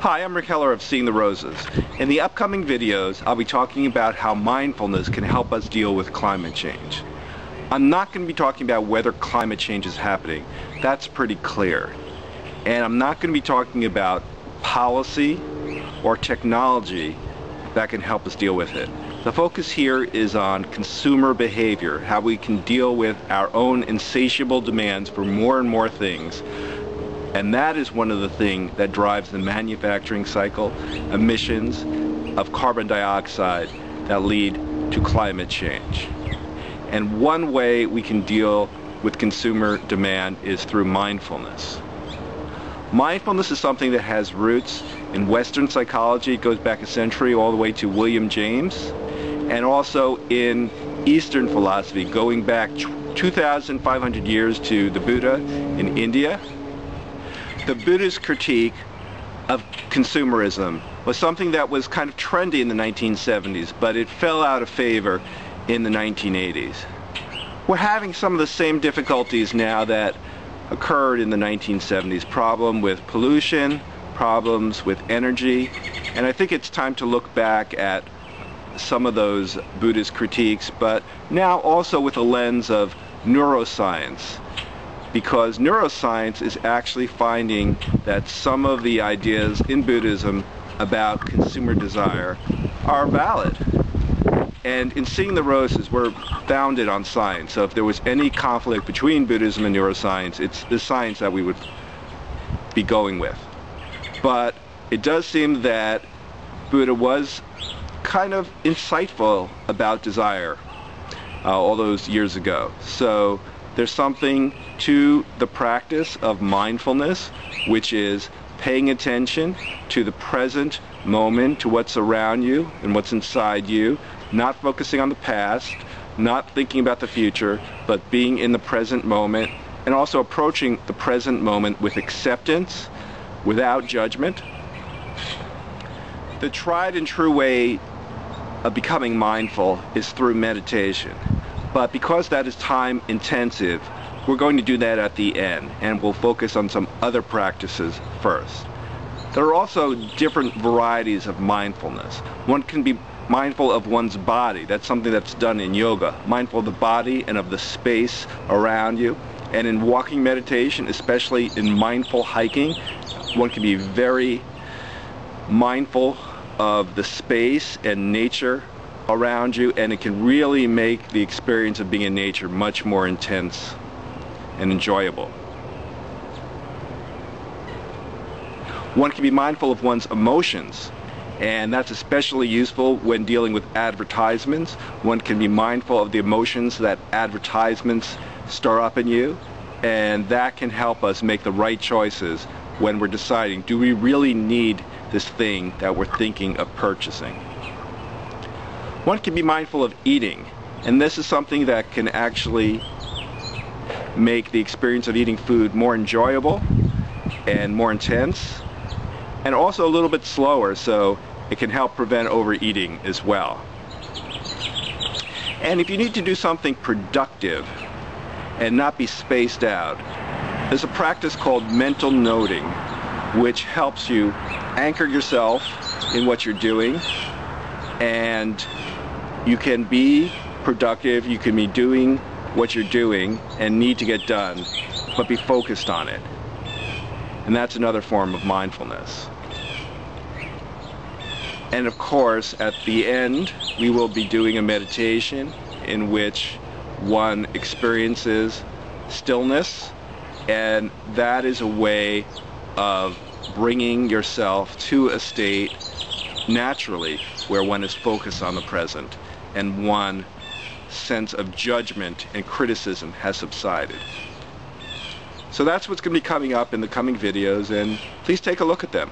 Hi, I'm Rick Heller of Seeing the Roses. In the upcoming videos, I'll be talking about how mindfulness can help us deal with climate change. I'm not going to be talking about whether climate change is happening. That's pretty clear. And I'm not going to be talking about policy or technology that can help us deal with it. The focus here is on consumer behavior, how we can deal with our own insatiable demands for more and more things. And that is one of the things that drives the manufacturing cycle, emissions of carbon dioxide that lead to climate change. And one way we can deal with consumer demand is through mindfulness. Mindfulness is something that has roots in Western psychology. It goes back a century all the way to William James, and also in Eastern philosophy, going back 2,500 years to the Buddha in India. The Buddha's critique of consumerism was something that was kind of trendy in the 1970s, but it fell out of favor in the 1980s. We're having some of the same difficulties now that occurred in the 1970s. Problem with pollution, problems with energy, and I think it's time to look back at some of those Buddhist critiques, but now also with a lens of neuroscience. Because neuroscience is actually finding that some of the ideas in Buddhism about consumer desire are valid. And in Seeing the Roses, we're founded on science. So if there was any conflict between Buddhism and neuroscience, it's the science that we would be going with. But it does seem that Buddha was kind of insightful about desire all those years ago. So there's something to the practice of mindfulness, which is paying attention to the present moment, to what's around you and what's inside you, not focusing on the past, not thinking about the future, but being in the present moment, and also approaching the present moment with acceptance, without judgment. The tried and true way of becoming mindful is through meditation. But because that is time intensive, we're going to do that at the end, and we'll focus on some other practices first. There are also different varieties of mindfulness. One can be mindful of one's body. That's something that's done in yoga. Mindful of the body and of the space around you. And in walking meditation, especially in mindful hiking, one can be very mindful of the space and nature around you, and it can really make the experience of being in nature much more intense and enjoyable. One can be mindful of one's emotions, and that's especially useful when dealing with advertisements. One can be mindful of the emotions that advertisements stir up in you, and that can help us make the right choices when we're deciding, do we really need this thing that we're thinking of purchasing? One can be mindful of eating, and this is something that can actually make the experience of eating food more enjoyable and more intense, and also a little bit slower, so it can help prevent overeating as well. And if you need to do something productive and not be spaced out, there's a practice called mental noting, which helps you anchor yourself in what you're doing, and you can be productive, you can be doing what you're doing and need to get done, but be focused on it. And that's another form of mindfulness. And of course, at the end, we will be doing a meditation in which one experiences stillness, and that is a way of bringing yourself to a state naturally where one is focused on the present and one sense of judgment and criticism has subsided. So that's what's going to be coming up in the coming videos, and please take a look at them.